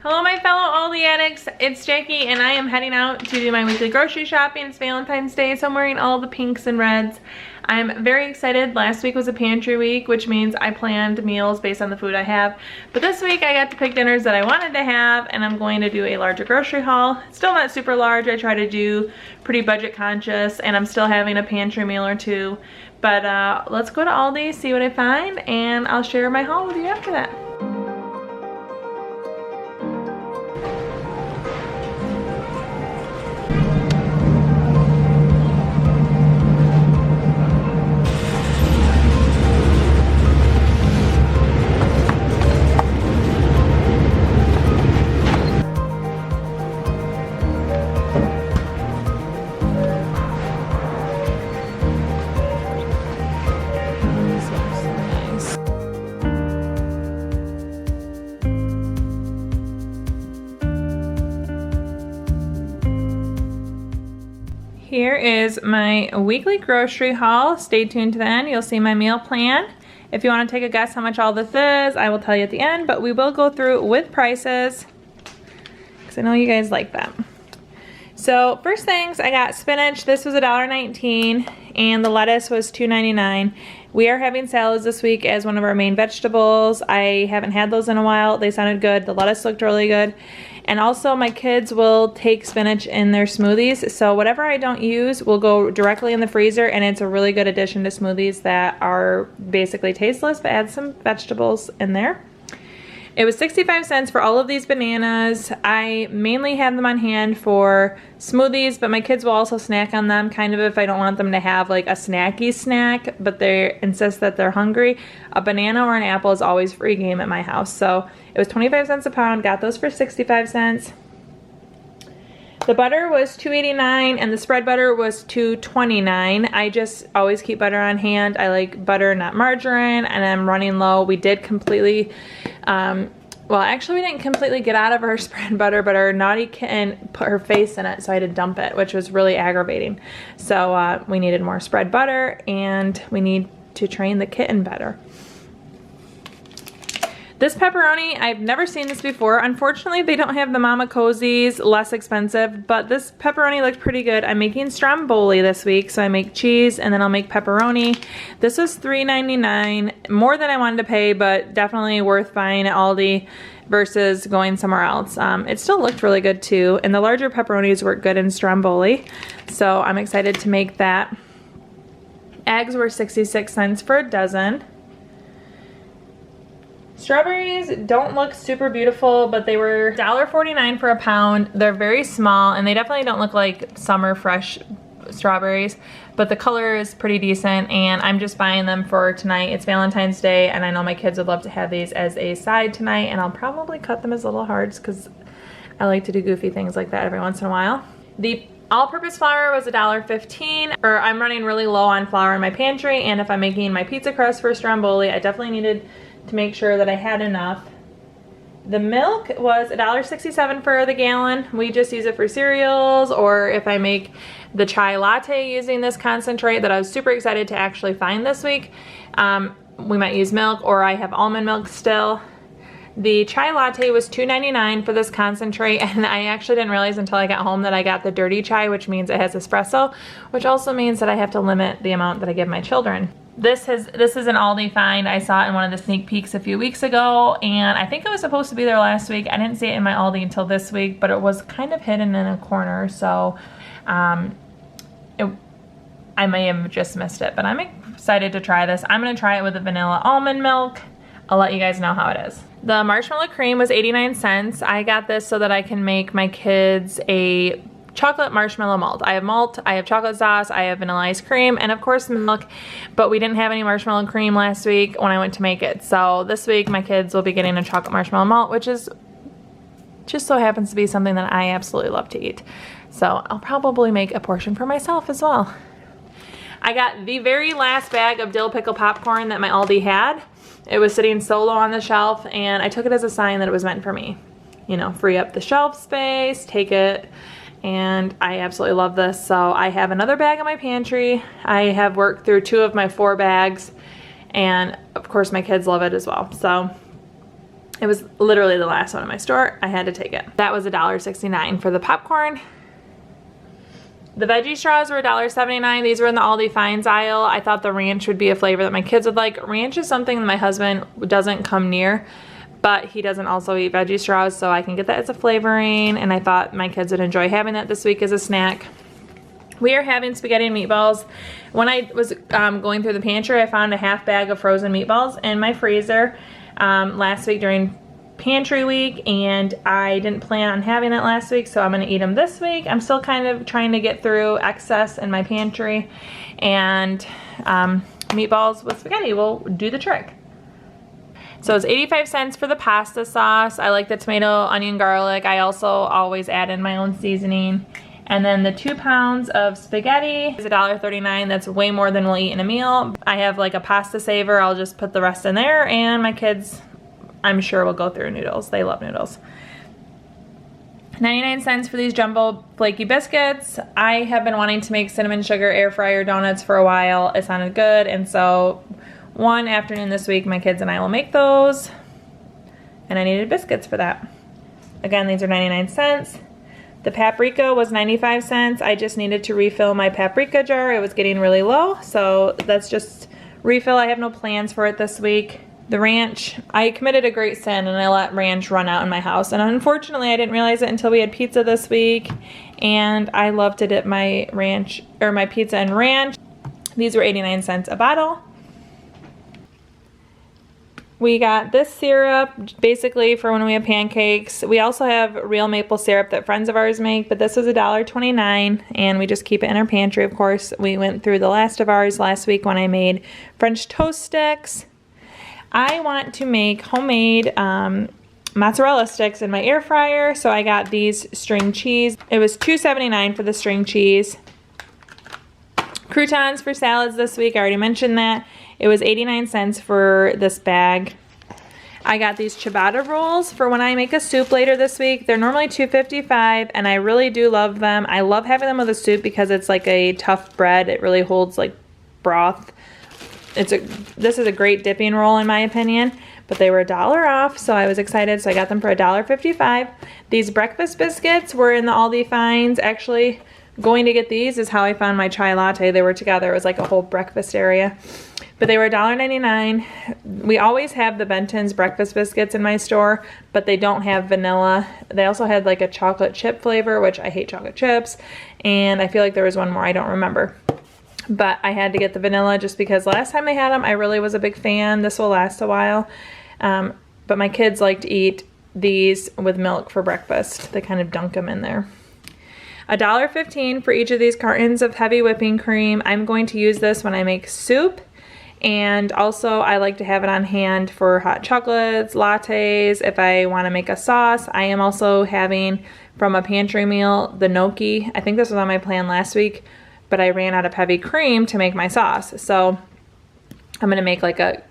Hello my fellow ALDI addicts, it's Jackie and I am heading out to do my weekly grocery shopping. It's Valentine's Day, so I'm wearing all the pinks and reds. I'm very excited. Last week was a pantry week, which means I planned meals based on the food I have. But this week I got to pick dinners that I wanted to have, and I'm going to do a larger grocery haul. Still not super large. I try to do pretty budget conscious, and I'm still having a pantry meal or two. But let's go to Aldi, see what I find, and I'll share my haul with you after that. Here is my weekly grocery haul. Stay tuned to the end. You'll see my meal plan. If you want to take a guess how much all this is, I will tell you at the end, but we will go through with prices because I know you guys like them. So first things, I got spinach. This was $1.19 and the lettuce was $2.99. We are having salads this week as one of our main vegetables. I haven't had those in a while. They sounded good. The lettuce looked really good. And also my kids will take spinach in their smoothies. So whatever I don't use will go directly in the freezer, and it's a really good addition to smoothies that are basically tasteless, but add some vegetables in there. It was 65 cents for all of these bananas. I mainly have them on hand for smoothies, but my kids will also snack on them, kind of if I don't want them to have like a snacky snack, but they insist that they're hungry. A banana or an apple is always free game at my house. So it was 25 cents a pound, got those for 65 cents. The butter was $2.89 and the spread butter was $2.29. I just always keep butter on hand. I like butter, not margarine, and I'm running low. We did completely, well actually we didn't completely get out of our spread butter, but our naughty kitten put her face in it, so I had to dump it, which was really aggravating. So we needed more spread butter, and we need to train the kitten better. This pepperoni, I've never seen this before. Unfortunately, they don't have the Mama Cozy's, less expensive, but this pepperoni looked pretty good. I'm making stromboli this week, so I make cheese and then I'll make pepperoni. This was $3.99, more than I wanted to pay, but definitely worth buying at Aldi versus going somewhere else. It still looked really good too, and the larger pepperonis work good in stromboli, so I'm excited to make that. Eggs were 66 cents for a dozen. Strawberries don't look super beautiful, but they were $1.49 for a pound. They're very small, and they definitely don't look like summer fresh strawberries, but the color is pretty decent, and I'm just buying them for tonight. It's Valentine's Day, and I know my kids would love to have these as a side tonight, and I'll probably cut them as little hearts because I like to do goofy things like that every once in a while. The all-purpose flour was $1.15, or I'm running really low on flour in my pantry, and if I'm making my pizza crust for stromboli, I definitely needed to make sure that I had enough. The milk was $1.67 for the gallon. We just use it for cereals, or if I make the chai latte using this concentrate that I was super excited to actually find this week, we might use milk, or I have almond milk still. The chai latte was $2.99 for this concentrate, and I actually didn't realize until I got home that I got the dirty chai, which means it has espresso, which also means that I have to limit the amount that I give my children. This is an Aldi find. I saw it in one of the sneak peeks a few weeks ago, and I think it was supposed to be there last week. I didn't see it in my Aldi until this week, but it was kind of hidden in a corner, so I may have just missed it, but I'm excited to try this. I'm gonna try it with the vanilla almond milk. I'll let you guys know how it is. The marshmallow cream was 89 cents. I got this so that I can make my kids a chocolate marshmallow malt. I have chocolate sauce, I have vanilla ice cream, and of course milk, but we didn't have any marshmallow cream last week when I went to make it. So this week my kids will be getting a chocolate marshmallow malt, which is just so happens to be something that I absolutely love to eat. So I'll probably make a portion for myself as well. I got the very last bag of dill pickle popcorn that my Aldi had. It was sitting so low on the shelf, and I took it as a sign that it was meant for me. You know, free up the shelf space, take it, and I absolutely love this. So I have another bag in my pantry. I have worked through 2 of my 4 bags, and of course my kids love it as well. So It was literally the last one in my store. I had to take it. That was $1.69 for the popcorn. The veggie straws were $1.79. These were in the Aldi Finds aisle. I thought the ranch would be a flavor that my kids would like. Ranch is something that my husband doesn't come near, but he doesn't also eat veggie straws, so I can get that as a flavoring, and I thought my kids would enjoy having that this week as a snack. We are having spaghetti and meatballs. When I was going through the pantry, I found a half bag of frozen meatballs in my freezer last week during pantry week, and I didn't plan on having it last week, so I'm gonna eat them this week. I'm still kind of trying to get through excess in my pantry, and meatballs with spaghetti will do the trick. So it's 85 cents for the pasta sauce. I like the tomato, onion, garlic. I also always add in my own seasoning. And then the 2 pounds of spaghetti is $1.39. That's way more than we'll eat in a meal. I have like a pasta saver. I'll just put the rest in there, and my kids, I'm sure, will go through noodles. They love noodles. 99 cents for these jumbo flaky biscuits. I have been wanting to make cinnamon sugar air fryer donuts for a while. It sounded good, and so one afternoon this week, my kids and I will make those, and I needed biscuits for that. Again, these are 99 cents. The paprika was 95 cents. I just needed to refill my paprika jar. It was getting really low, so that's just refill. I have no plans for it this week. The ranch, I committed a great sin and I let ranch run out in my house, and unfortunately I didn't realize it until we had pizza this week, and I love to dip my ranch, or my pizza in ranch. These were 89 cents a bottle. We got this syrup basically for when we have pancakes. We also have real maple syrup that friends of ours make, but this was $1.29, and we just keep it in our pantry. Of course, we went through the last of ours last week when I made French toast sticks. I want to make homemade mozzarella sticks in my air fryer, so I got these string cheese. It was $2.79 for the string cheese. Croutons for salads this week, I already mentioned that. It was 89 cents for this bag. I got these ciabatta rolls for when I make a soup later this week. They're normally $2.55, and I really do love them. I love having them with a soup because it's like a tough bread. It really holds like broth. This is a great dipping roll in my opinion, but they were $1 off, so I was excited, so I got them for $1.55. These breakfast biscuits were in the Aldi Finds. Actually, going to get these is how I found my chai latte. They were together. It was like a whole breakfast area. But they were $1.99. We always have the Benton's breakfast biscuits in my store, but they don't have vanilla. They also had like a chocolate chip flavor, which I hate chocolate chips, and I feel like there was one more, I don't remember. But I had to get the vanilla just because last time I had them, I really was a big fan. This will last a while. But my kids like to eat these with milk for breakfast. They kind of dunk them in there. $1.15 for each of these cartons of heavy whipping cream. I'm going to use this when I make soup. And also I like to have it on hand for hot chocolates, lattes, if I want to make a sauce. I am also having from a pantry meal the gnocchi. I think this was on my plan last week, but I ran out of heavy cream to make my sauce. So I'm going to make like a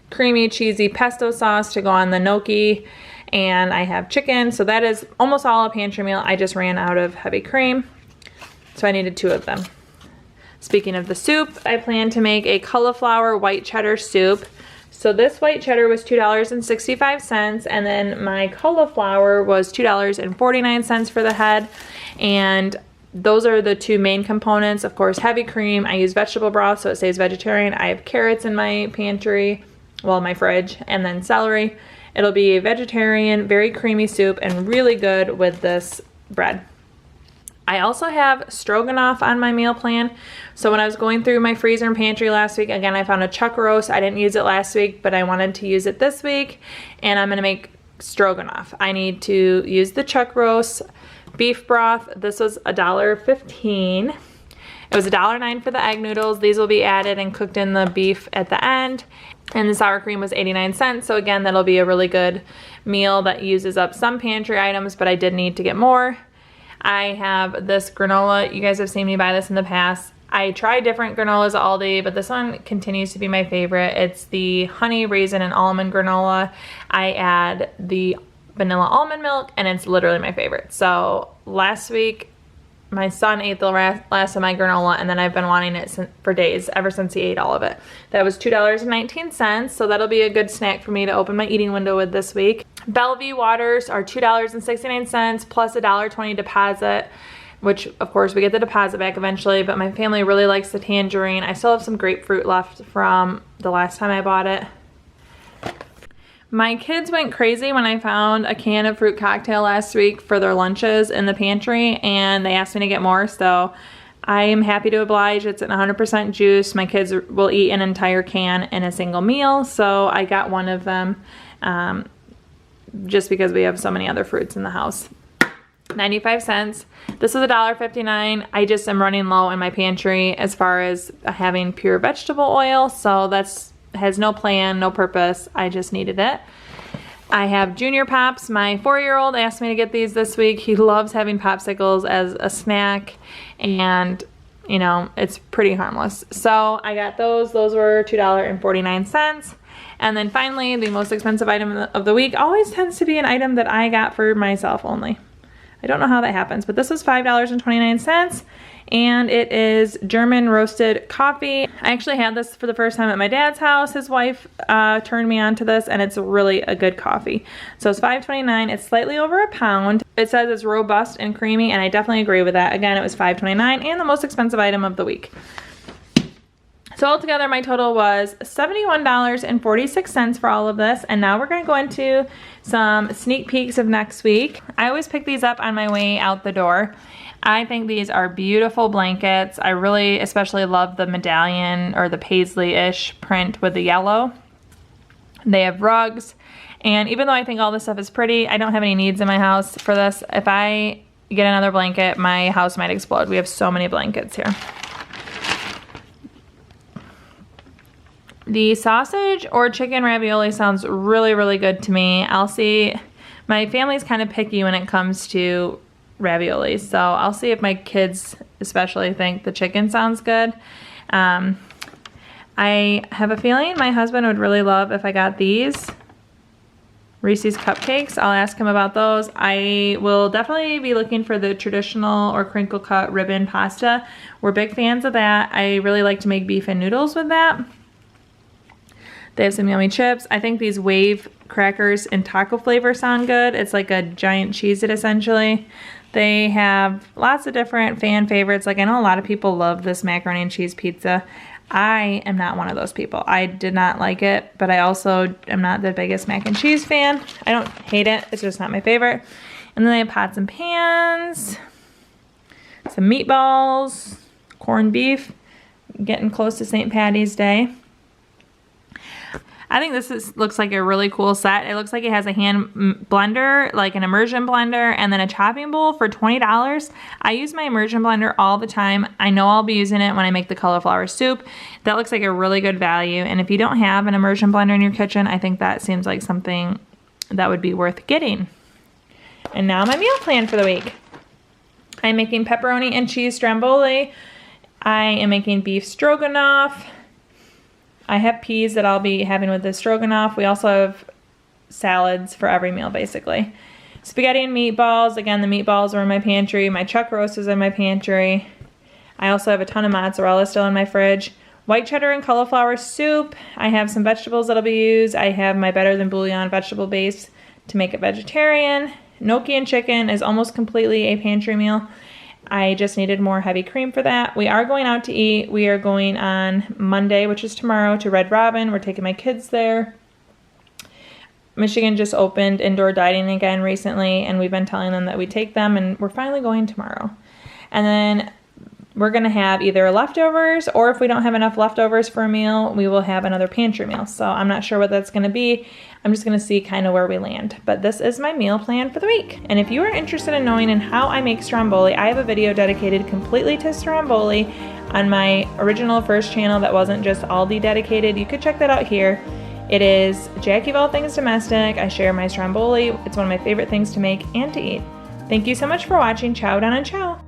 creamy, cheesy pesto sauce to go on the gnocchi. And I have chicken, so that is almost all a pantry meal. I just ran out of heavy cream, so I needed 2 of them. Speaking of the soup, I plan to make a cauliflower white cheddar soup. So this white cheddar was $2.65, and then my cauliflower was $2.49 for the head. And those are the 2 main components. Of course, heavy cream. I use vegetable broth, so it stays vegetarian. I have carrots in my pantry, well, my fridge, and then celery. It'll be a vegetarian, very creamy soup and really good with this bread. I also have stroganoff on my meal plan. So when I was going through my freezer and pantry last week, again, I found a chuck roast. I didn't use it last week, but I wanted to use it this week, and I'm gonna make stroganoff. I need to use the chuck roast, beef broth. This was $1.15. It was $1.09 for the egg noodles. These will be added and cooked in the beef at the end. And the sour cream was 89 cents. So again, that'll be a really good meal that uses up some pantry items, but I did need to get more. I have this granola. You guys have seen me buy this in the past. I tried different granolas at Aldi, but this one continues to be my favorite. It's the honey, raisin, and almond granola. I add the vanilla almond milk, and it's literally my favorite. So last week, My son ate the last of my granola, and then I've been wanting it for days, ever since he ate all of it. That was $2.19, so that'll be a good snack for me to open my eating window with this week. Bellevue waters are $2.69 plus a $1.20 deposit, which of course we get the deposit back eventually, but my family really likes the tangerine. I still have some grapefruit left from the last time I bought it. My kids went crazy when I found a can of fruit cocktail last week for their lunches in the pantry, and they asked me to get more, so I am happy to oblige. It's an 100% juice. My kids will eat an entire can in a single meal, so I got one of them just because we have so many other fruits in the house. 95 cents. This is $1.59. I just am running low in my pantry as far as having pure vegetable oil, so has no plan, no purpose. I just needed it. I have Junior Pops. My 4-year-old asked me to get these this week. He loves having popsicles as a snack, and you know, it's pretty harmless. So I got those. Those were $2.49. And then finally, the most expensive item of the week always tends to be an item that I got for myself only. I don't know how that happens, but this was $5.29, and it is German roasted coffee. I actually had this for the first time at my dad's house. His wife turned me on to this, and it's really a good coffee. So it's $5.29. It's slightly over a pound. It says it's robust and creamy, and I definitely agree with that. Again, it was $5.29 and the most expensive item of the week. So altogether, my total was $71.46 for all of this, and now we're going to go into some sneak peeks of next week. I always pick these up on my way out the door. I think these are beautiful blankets. I really especially love the medallion or the paisley-ish print with the yellow. They have rugs, and even though I think all this stuff is pretty, I don't have any needs in my house for this. If I get another blanket, my house might explode. We have so many blankets here. The sausage or chicken ravioli sounds really, really good to me. I'll see. My family's kind of picky when it comes to raviolis, so I'll see if my kids especially think the chicken sounds good. I have a feeling my husband would really love if I got these Reese's cupcakes. I'll ask him about those. I will definitely be looking for the traditional or crinkle cut ribbon pasta. We're big fans of that. I really like to make beef and noodles with that. They have some yummy chips. I think these wave crackers in taco flavor sound good. It's like a giant Cheez-It essentially. They have lots of different fan favorites. Like I know a lot of people love this macaroni and cheese pizza. I am not one of those people. I did not like it, but I also am not the biggest mac and cheese fan. I don't hate it. It's just not my favorite. And then they have pots and pans, some meatballs, corned beef, getting close to St. Patty's Day. I think this looks like a really cool set. It looks like it has a hand blender, like an immersion blender, and then a chopping bowl for $20. I use my immersion blender all the time. I know I'll be using it when I make the cauliflower soup. That looks like a really good value. And if you don't have an immersion blender in your kitchen, I think that seems like something that would be worth getting. And now my meal plan for the week. I'm making pepperoni and cheese stromboli. I am making beef stroganoff. I have peas that I'll be having with this stroganoff. We also have salads for every meal, basically. Spaghetti and meatballs. Again, the meatballs are in my pantry. My chuck roast is in my pantry. I also have a ton of mozzarella still in my fridge. White cheddar and cauliflower soup. I have some vegetables that'll be used. I have my Better Than Bouillon vegetable base to make it vegetarian. Gnocchi and chicken is almost completely a pantry meal. I just needed more heavy cream for that. We are going out to eat. We are going on Monday, which is tomorrow, to Red Robin. We're taking my kids there. Michigan just opened indoor dining again recently, and we've been telling them that we take them, and we're finally going tomorrow. And then we're going to have either leftovers, or if we don't have enough leftovers for a meal, we will have another pantry meal. So I'm not sure what that's going to be. I'm just going to see kind of where we land. But this is my meal plan for the week. And if you are interested in knowing how I make stromboli, I have a video dedicated completely to stromboli on my original first channel that wasn't just Aldi dedicated. You could check that out here. It is Jackie of All Things Domestic. I share my stromboli. It's one of my favorite things to make and to eat. Thank you so much for watching. Chow down and chow.